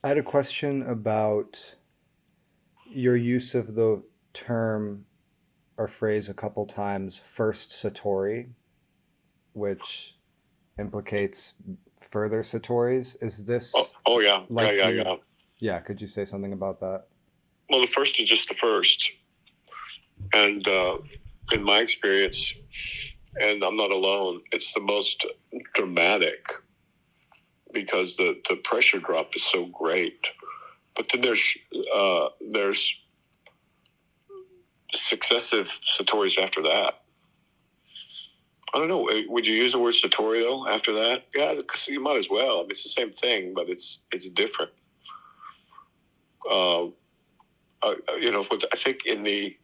I had a question about your use of the term or phrase a couple times, first Satori, which implicates further Satoris. Is Oh, this oh yeah, yeah, like yeah, the, yeah. yeah, could you say something about that? Well, the first is just the first, and in my experience, and I'm not alone, it's the most dramatic because the pressure drop is so great. But then there's successive Satoris after that. I don't know. Would you use the word Satori though after that? Yeah, you might as well. I mean, it's the same thing, but it's different. Uh, I think in the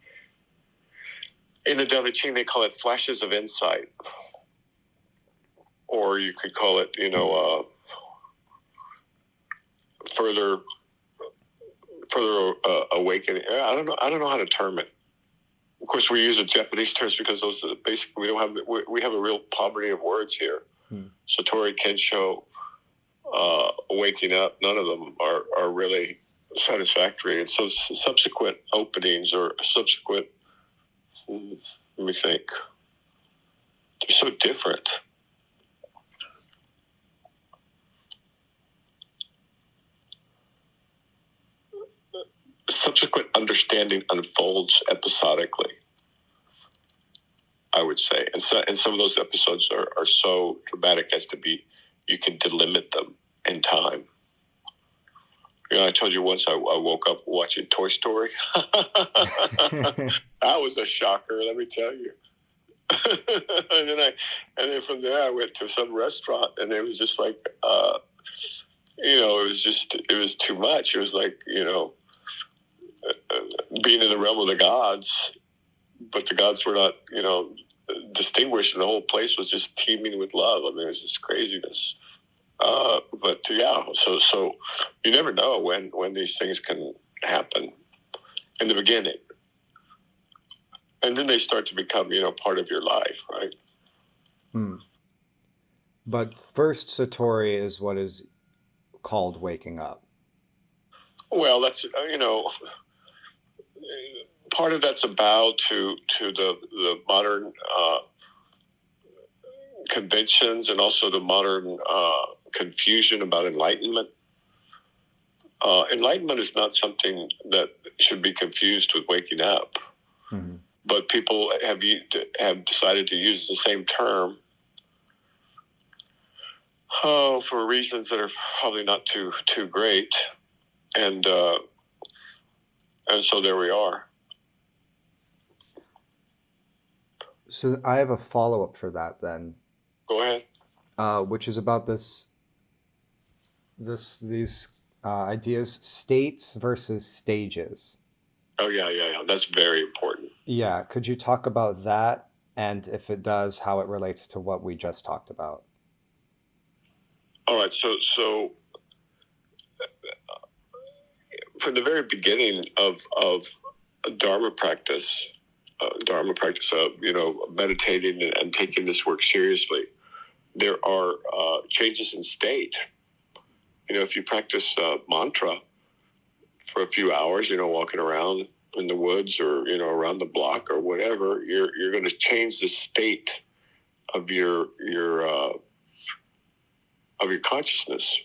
Daily Ching they call it flashes of insight, or you could call it, further awakening. I don't know how to term it. Of course, we use the Japanese terms because those are basically we don't have we have a real poverty of words here. Hmm. Satori, Kensho, waking up, none of them are really satisfactory. And so subsequent openings or subsequent, let me think, they're so different. Subsequent understanding unfolds episodically, I would say. And some of those episodes are so dramatic as to be, you can delimit them in time. I told you once I woke up watching Toy Story. That was a shocker, let me tell you. And then from there I went to some restaurant, and it was just like, it was too much. It was like, being in the realm of the gods, but the gods were not, distinguished, and the whole place was just teeming with love. I mean, it was just craziness. But yeah, so you never know when these things can happen in the beginning, and then they start to become, part of your life, right? Hmm. But first Satori is what is called waking up. Well, that's part of that's a bow to the modern conventions, and also the modern confusion about enlightenment. Enlightenment is not something that should be confused with waking up. Mm-hmm. But people have decided to use the same term, for reasons that are probably not too great, and so there we are. So I have a follow up for that then, Go ahead. which is about these ideas, states versus stages. Oh yeah, yeah, yeah. That's very important. Yeah, could you talk about that, and if it does, how it relates to what we just talked about? All right. So from the very beginning of Dharma practice, meditating and taking this work seriously, there are changes in state. If you practice mantra for a few hours, walking around in the woods, or around the block or whatever, you're going to change the state of your consciousness.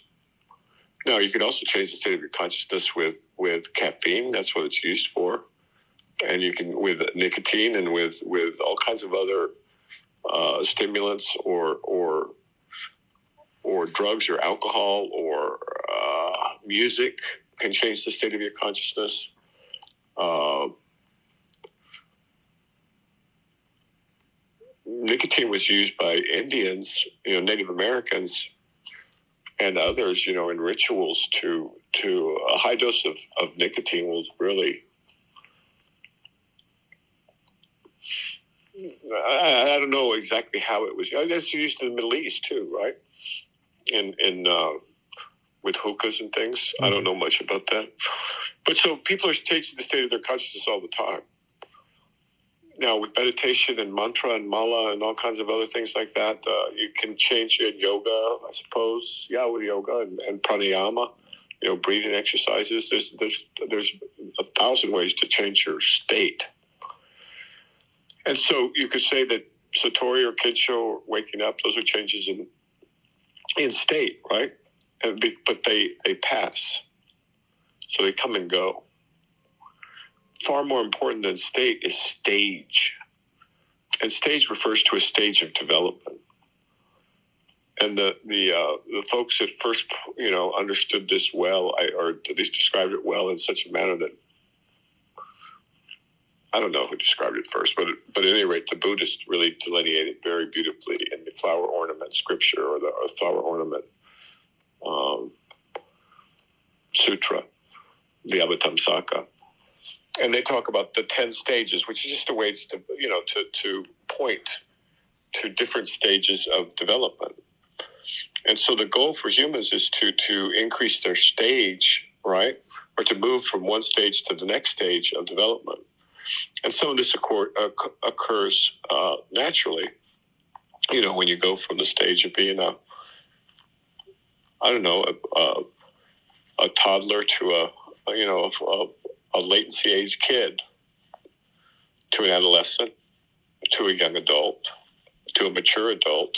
Now, you can also change the state of your consciousness with caffeine. That's what it's used for, and you can with nicotine, and with all kinds of other stimulants, or drugs, or alcohol, or music can change the state of your consciousness. Nicotine was used by Indians, Native Americans, and others, in rituals to a high dose of nicotine will really. I don't know exactly how it was. I guess used in the Middle East too, right? In with hookahs and things. Mm-hmm. I don't know much about that, but so people are changing the state of their consciousness all the time. Now, with meditation and mantra and mala and all kinds of other things like that, you can change it in yoga, I suppose. Yeah, with yoga and pranayama, breathing exercises. There's 1,000 ways to change your state. And so you could say that Satori or Kensho or waking up, those are changes in state, right? But they pass. So they come and go. Far more important than state is stage. And stage refers to a stage of development. And the folks that first, understood this well, or at least described it well in such a manner that I don't know who described it first, but at any rate, the Buddhists really delineated very beautifully in the flower ornament scripture or the flower ornament sutra, the Avatamsaka. And they talk about the 10 stages, which is just a way to point to different stages of development. And so the goal for humans is to increase their stage, right? Or to move from one stage to the next stage of development. And some of this occurs naturally, when you go from the stage of being a toddler to a latency age kid, to an adolescent, to a young adult, to a mature adult.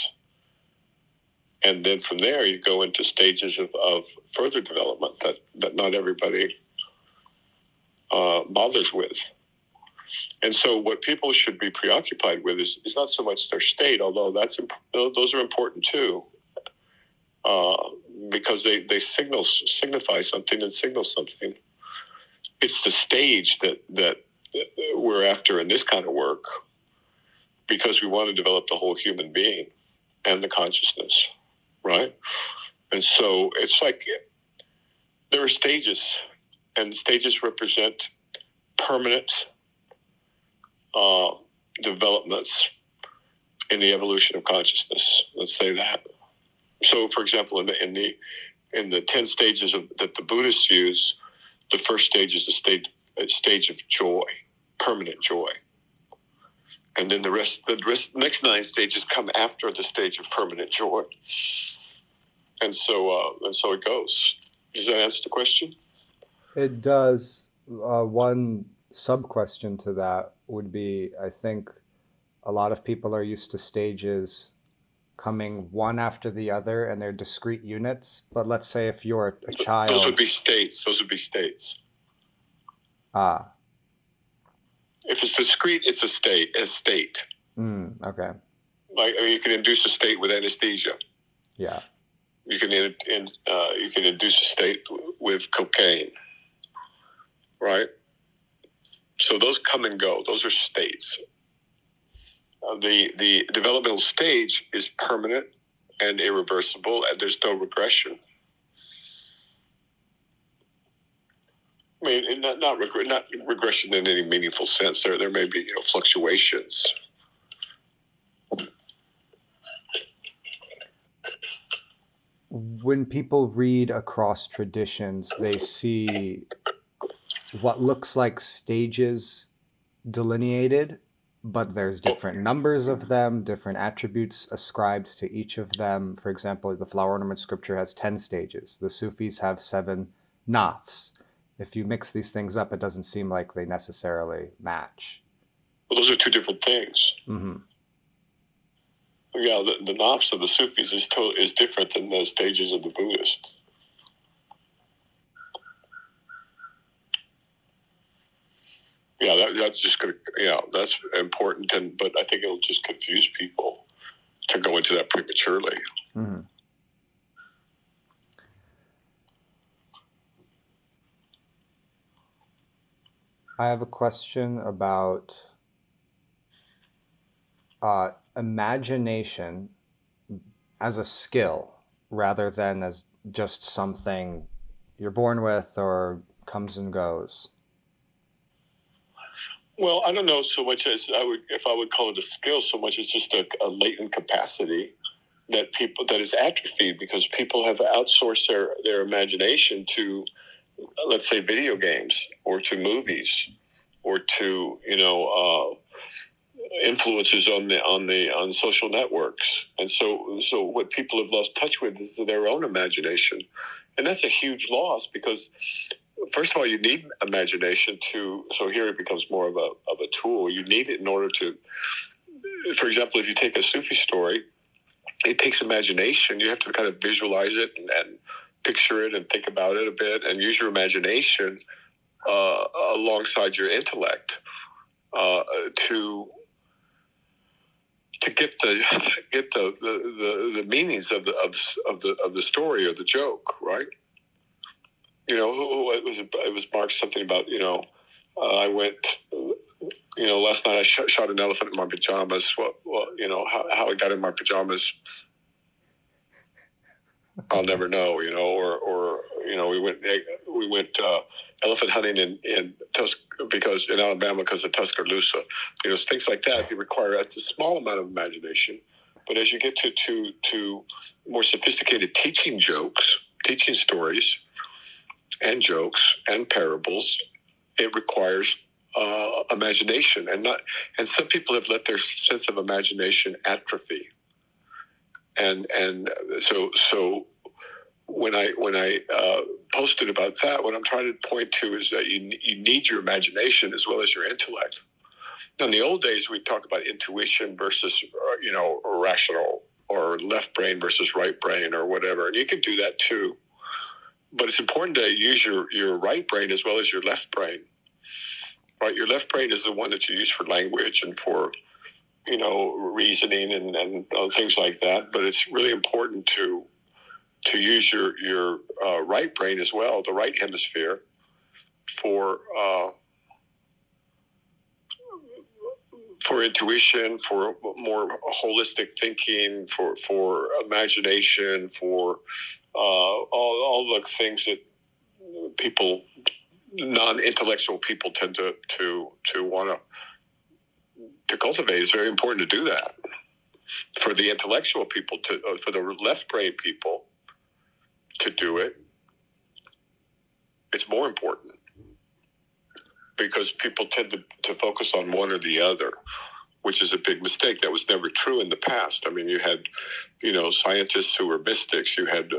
And then from there, you go into stages of further development that not everybody bothers with. And so what people should be preoccupied with is not so much their state, although those are important too, because they signify something and signal something. It's the stage that we're after in this kind of work, because we want to develop the whole human being and the consciousness, right? And so it's like there are stages, and stages represent permanent developments in the evolution of consciousness. Let's say that. So, for example, in the 10 stages that the Buddhists use, the first stage is a stage of joy, permanent joy, and then the next 9 stages come after the stage of permanent joy, and so it goes. Does that answer the question? It does. One sub question to that would be, I think a lot of people are used to stages coming one after the other and they're discrete units. But let's say if you're a child. Those would be states. Ah. If it's discrete, it's a state. Okay. Like, you can induce a state with anesthesia. Yeah. You can induce a state with cocaine, right? So those come and go. Those are states. The developmental stage is permanent and irreversible, and there's no regression. I mean, not regression in any meaningful sense. There may be fluctuations. When people read across traditions, they see what looks like stages delineated, but there's different numbers of them, different attributes ascribed to each of them. For example, the flower ornament scripture has 10 stages. The Sufis have 7 nafs. If you mix these things up, it doesn't seem like they necessarily match. Well, those are two different things. Mm-hmm. Yeah, the nafs of the Sufis is different than the stages of the Buddhists. Yeah, that's just going to, that's important, but I think it'll just confuse people to go into that prematurely. Mm-hmm. I have a question about imagination as a skill rather than as just something you're born with or comes and goes. Well, I don't know so much as if I would call it a skill, so much as just a latent capacity that is atrophied because people have outsourced their imagination to, let's say, video games or to movies or to influences on social networks. And so what people have lost touch with is their own imagination. And that's a huge loss because, first of all, you need imagination to, so here it becomes more of a tool. You need it in order to, for example, if you take a Sufi story, it takes imagination. You have to kind of visualize it and picture it and think about it a bit and use your imagination alongside your intellect to get the meanings of the story or the joke, right? It was Marx something about I went. Last night I shot an elephant in my pajamas. How I got in my pajamas, I'll never know. We went elephant hunting in because in Alabama because of Tuscaloosa. Things like that. They require a small amount of imagination, but as you get to more sophisticated teaching stories, and jokes and parables, it requires imagination, and some people have let their sense of imagination atrophy, and so when I posted about that, what I'm trying to point to is that you need your imagination as well as your intellect. Now, in the old days, we talk about intuition versus rational, or left brain versus right brain, or whatever, and you can do that too. But it's important to use your right brain as well as your left brain. Right, your left brain is the one that you use for language and for reasoning and things like that. But it's really important to use your right brain as well, the right hemisphere, for intuition, for more holistic thinking, for imagination, for all the things that people, non-intellectual people, tend to want to cultivate. It's very important to do that. For the intellectual people, for the left brain people to do it, it's more important because people tend to focus on one or the other, which is a big mistake. That was never true in the past. I mean, you had, scientists who were mystics. You had,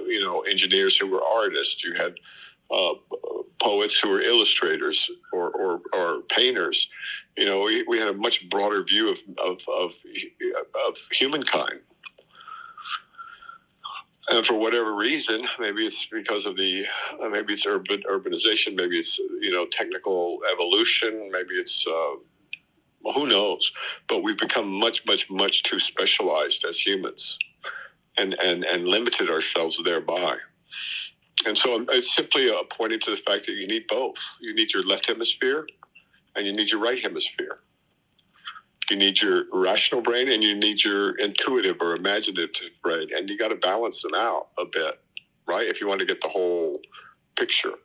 engineers who were artists. You had poets who were illustrators or painters. We had a much broader view of humankind. And for whatever reason, maybe it's because of maybe it's urbanization, maybe it's technical evolution, maybe it's who knows. But we've become much, much, much too specialized as humans, and limited ourselves thereby. And so it's simply pointing to the fact that you need both. You need your left hemisphere, and you need your right hemisphere. You need your rational brain, and you need your intuitive or imaginative brain, and you got to balance them out a bit, right? If you want to get the whole picture.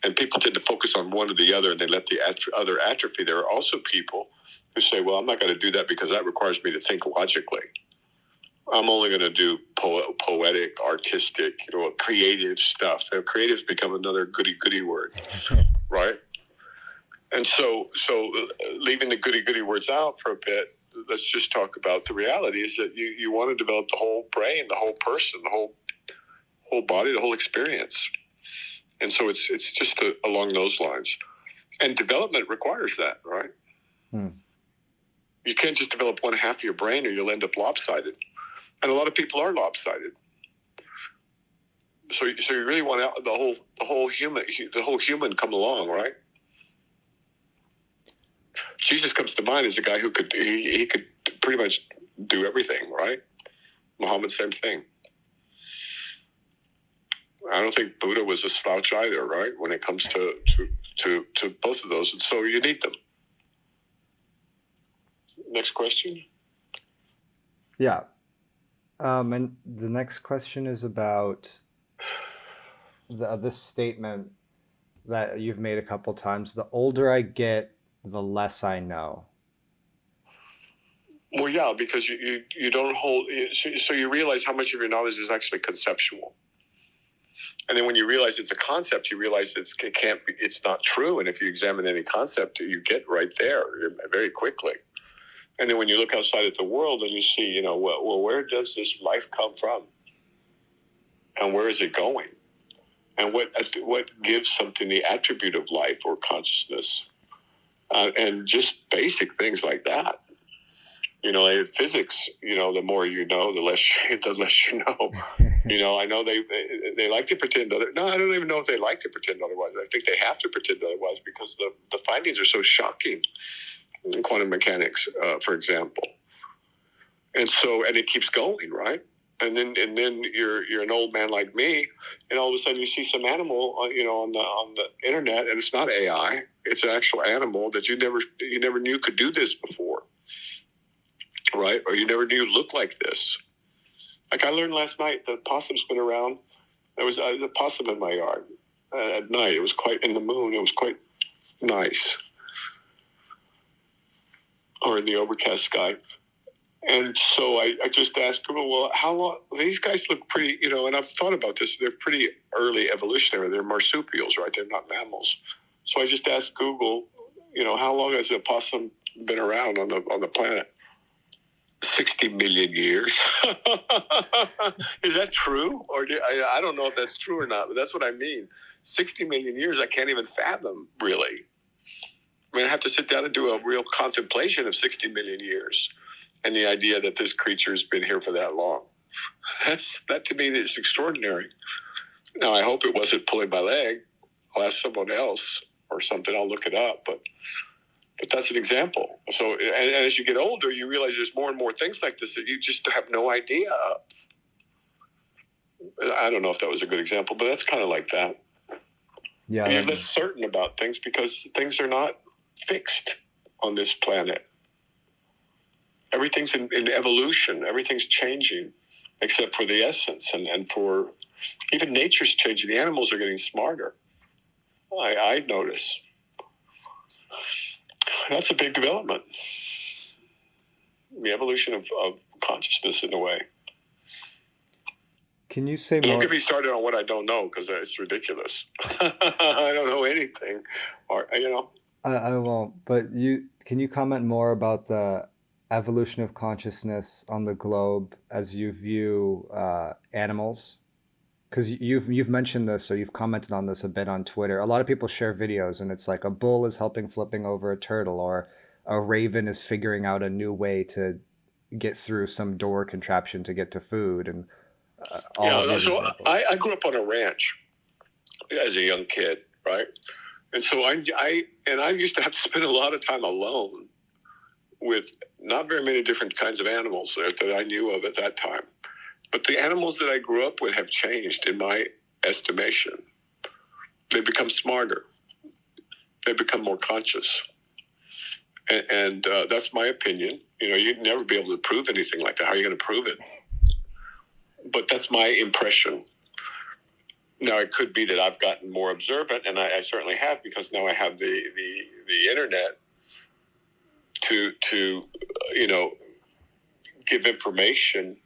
And people tend to focus on one or the other, and they let the other atrophy. There are also people who say, well, I'm not going to do that because that requires me to think logically. I'm only going to do poetic, artistic, creative stuff. Creative's become another goody word, right? And so leaving the goody words out for a bit, let's just talk about the reality is that you want to develop the whole brain, the whole person, the whole body, the whole experience. And so it's just along those lines. And development requires that, right? You can't just develop one half of your brain or you'll end up lopsided. And a lot of people are lopsided. So you really want the whole human come along, right? Jesus comes to mind as a guy who could pretty much do everything, right? Muhammad, same thing. I don't think Buddha was a slouch either, right? When it comes to both of those, and so you need them. Next question. Yeah. And the next question is about this statement that you've made a couple times. The older I get, the less I know. Well, yeah, because you don't hold, so you realize how much of your knowledge is actually conceptual. And then when you realize it's a concept, you realize it's not true. And if you examine any concept, you get right there very quickly. And then when you look outside at the world and you see, well, where does this life come from? And where is it going? and what gives something the attribute of life or consciousness, and just basic things like that. In physics, the more you know, the less you know. I know they like to pretend no, I don't even know if they like to pretend otherwise. I think they have to pretend otherwise because the findings are so shocking in quantum mechanics, for example. And it keeps going, right? And then you're an old man like me, and all of a sudden you see some animal, on the internet, and it's not AI, it's an actual animal that you never knew could do this before, right? Or you never knew looked like this. Like I learned last night that possums been around. There was a possum in my yard at night. It was quite in the moon. It was quite nice, or in the overcast sky. And so I just asked Google, well, how long? These guys look pretty, and I've thought about this. They're pretty early evolutionary. They're marsupials, right? They're not mammals. So I just asked Google, how long has a possum been around on the planet? 60 million years. Is that true? Or I don't know if that's true or not, but that's what I mean. 60 million years, I can't even fathom, really. I mean, I have to sit down and do a real contemplation of 60 million years. And the idea that this creature's been here for that long. That to me is extraordinary. Now, I hope it wasn't pulling my leg. I'll ask someone else or something. I'll look it up. But that's an example. So, and as you get older, you realize there's more and more things like this that you just have no idea of. I don't know if that was a good example, but that's kind of like that. Yeah. You're less certain about things because things are not fixed on this planet. Everything's in evolution. Everything's changing, except for the essence, and for even nature's changing. The animals are getting smarter. I notice. That's a big development. The evolution of consciousness, in a way. Can you say Don't more? get me started on what I don't know, because it's ridiculous. I don't know anything, I won't. But can you comment more about the evolution of consciousness on the globe as you view animals? Because you've mentioned this, or you've commented on this a bit on Twitter. A lot of people share videos, and it's like a bull is helping flipping over a turtle, or a raven is figuring out a new way to get through some door contraption to get to food, and all of these examples. I grew up on a ranch as a young kid, right? And so I used to have to spend a lot of time alone with not very many different kinds of animals that I knew of at that time. But the animals that I grew up with have changed, in my estimation. They become smarter. They become more conscious. And that's my opinion. You'd never be able to prove anything like that. How are you going to prove it? But that's my impression. Now, it could be that I've gotten more observant, and I certainly have, because now I have the internet to give information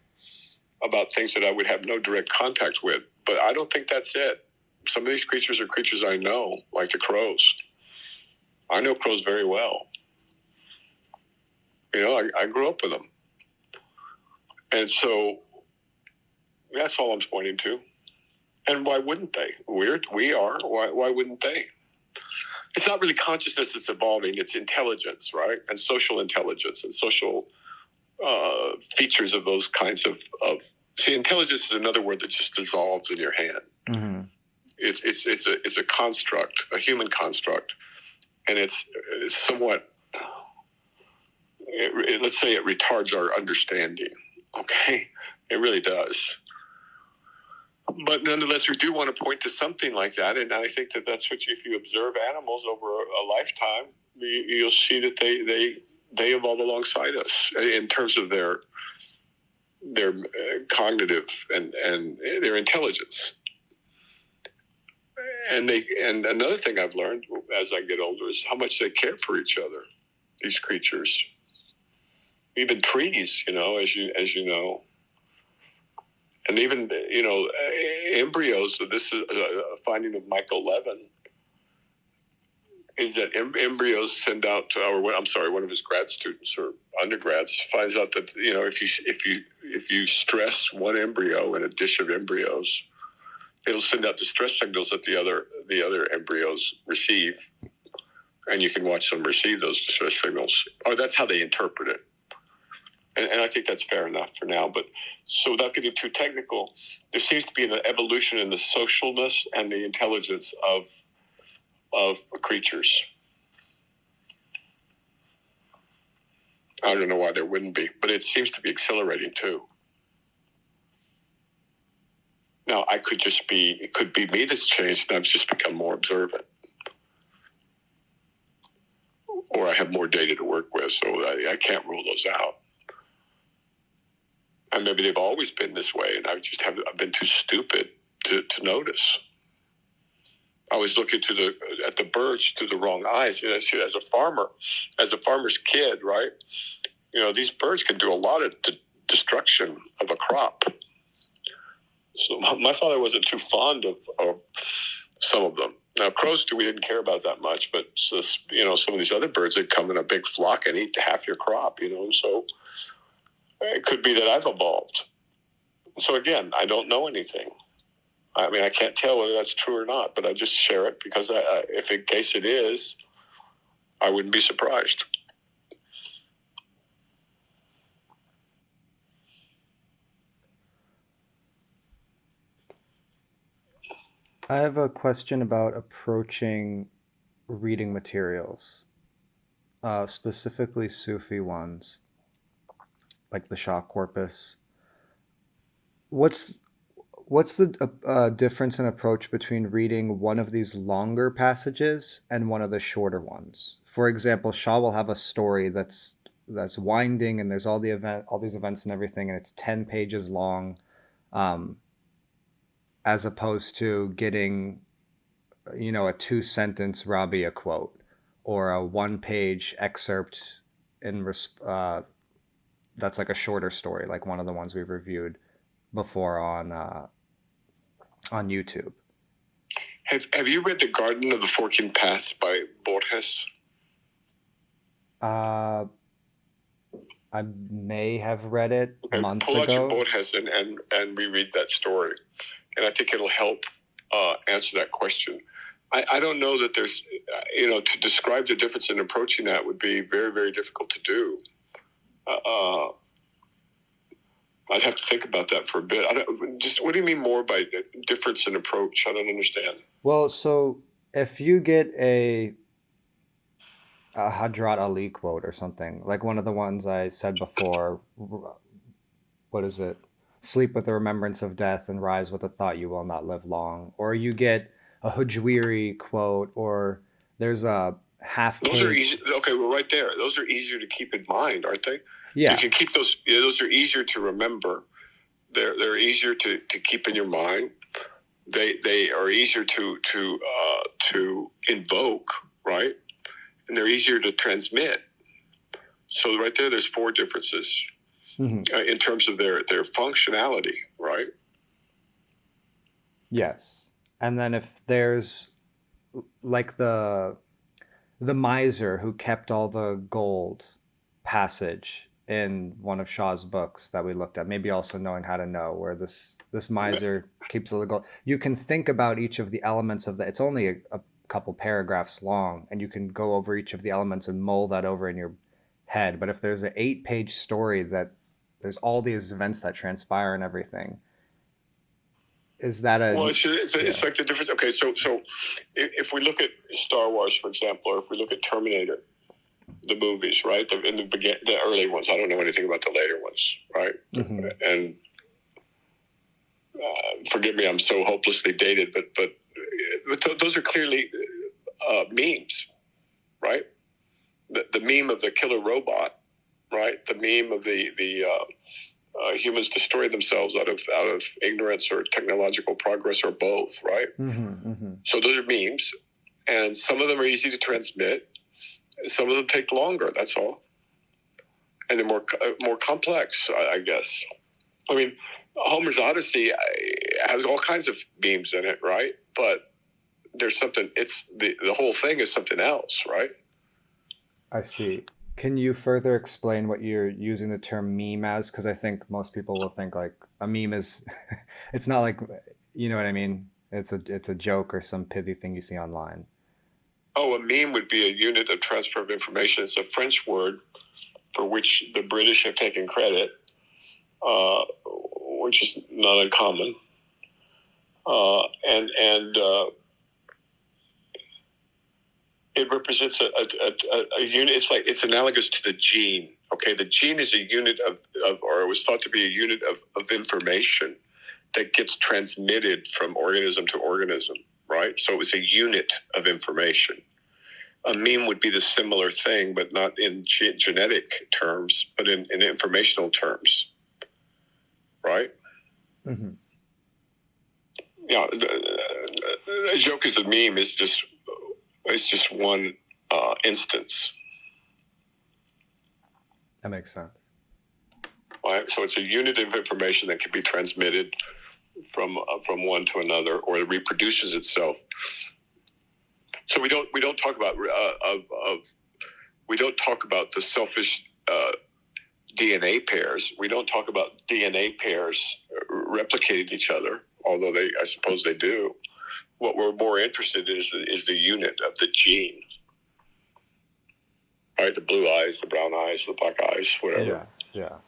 about things that I would have no direct contact with. But I don't think that's it. Some of these creatures are creatures I know, like the crows. I know crows very well. I grew up with them. And so that's all I'm pointing to. And why wouldn't they? We are. Why wouldn't they? It's not really consciousness that's evolving. It's intelligence, right? And social intelligence and social features of those kinds of. See, intelligence is another word that just dissolves in your hand. Mm-hmm. It's a construct, a human construct, and it's somewhat. Let's say it retards our understanding. Okay, it really does. But nonetheless, we do want to point to something like that, and I think that's what if you observe animals over a lifetime, you'll see that they evolve alongside us in terms of their cognitive and their intelligence. And another thing I've learned as I get older is how much they care for each other. These creatures, even trees, as you know. And even, embryos, so this is a finding of Michael Levin, is that embryos send out, one of his grad students or undergrads finds out that, if you stress one embryo in a dish of embryos, it'll send out distress signals that the other embryos receive, and you can watch them receive those distress signals. Or that's how they interpret it. And I think that's fair enough for now. But so without getting too technical, there seems to be an evolution in the socialness and the intelligence of creatures. I don't know why there wouldn't be, but it seems to be accelerating too. Now, it could be me that's changed and I've just become more observant. Or I have more data to work with, so I can't rule those out. And maybe they've always been this way, and I've been too stupid to notice. I was looking at the birds through the wrong eyes. As a farmer's kid, right? These birds can do a lot of destruction of a crop. So my father wasn't too fond of some of them. Now, crows, we didn't care about that much, but some of these other birds that come in a big flock and eat half your crop, so it could be that I've evolved. So again, I don't know anything. I mean, I can't tell whether that's true or not, but I just share it because if in case it is, I wouldn't be surprised. I have a question about approaching reading materials, specifically Sufi ones, like the Shah Corpus. What's what's the difference in approach between reading one of these longer passages and one of the shorter ones? For example, Shah will have a story that's winding, and there's all these events and everything, and it's 10 pages long, um, as opposed to getting a two-sentence Rabia quote or a one-page excerpt that's like a shorter story, like one of the ones we've reviewed before on YouTube. Have you read The Garden of the Forking Paths by Borges? Uh, I may have read it months pull ago. out your Borges and reread that story, and I think it'll help answer that question. I don't know that there's, to describe the difference in approaching that would be very, very difficult to do. I'd have to think about that for a bit. What do you mean more by difference in approach? I don't understand. Well, so if you get a Hadrat Ali quote or something, like one of the ones I said before, what is it? Sleep with the remembrance of death and rise with the thought you will not live long. Or you get a Hujwiri quote, or there's a half page. Those are easy. Okay, well, right there. Those are easier to keep in mind, aren't they? Yeah. You can keep those. Yeah, those are easier to remember. They're easier to keep in your mind. They are easier to invoke, right? And they're easier to transmit. So right there's 4 differences in terms of their functionality, right? Yes. And then if there's like the miser who kept all the gold passage in one of Shaw's books that we looked at, maybe also knowing how to know, where this miser keeps all the gold. You can think about each of the elements of that. It's only a couple paragraphs long, and you can go over each of the elements and mull that over in your head. But if there's an 8-page story that there's all these events that transpire and everything, is that a... Well, it's like the difference. Okay, so if we look at Star Wars, for example, or if we look at Terminator, the movies, right? The early ones. I don't know anything about the later ones, right? Mm-hmm. And forgive me, I'm so hopelessly dated, but those are clearly memes, right? The meme of the killer robot, right? The meme of the humans destroy themselves out of ignorance or technological progress or both, right? Mm-hmm, mm-hmm. So those are memes, and some of them are easy to transmit. Some of them take longer. That's all, and they're more complex, I guess. I mean, Homer's Odyssey has all kinds of memes in it, right? But there's something. It's the whole thing is something else, right? I see. Can you further explain what you're using the term meme as? Because I think most people will think like a meme is, it's not like, you know what I mean? It's a joke or some pithy thing you see online. Oh, a meme would be a unit of transfer of information. It's a French word for which the British have taken credit, which is not uncommon. And it represents a unit. It's analogous to the gene. Okay, the gene is a unit or it was thought to be a unit of information that gets transmitted from organism to organism, right? So it was a unit of information. A meme would be the similar thing, but not in genetic terms, but in informational terms, right? Mm-hmm. Yeah, a joke as a meme is just one instance. That makes sense. Right? So it's a unit of information that can be transmitted from one to another, or it reproduces itself. So we don't talk about we don't talk about the selfish DNA pairs. We don't talk about DNA pairs replicating each other, although I suppose they do. What we're more interested in is the unit of the gene. Right, the blue eyes, the brown eyes, the black eyes, whatever. Yeah.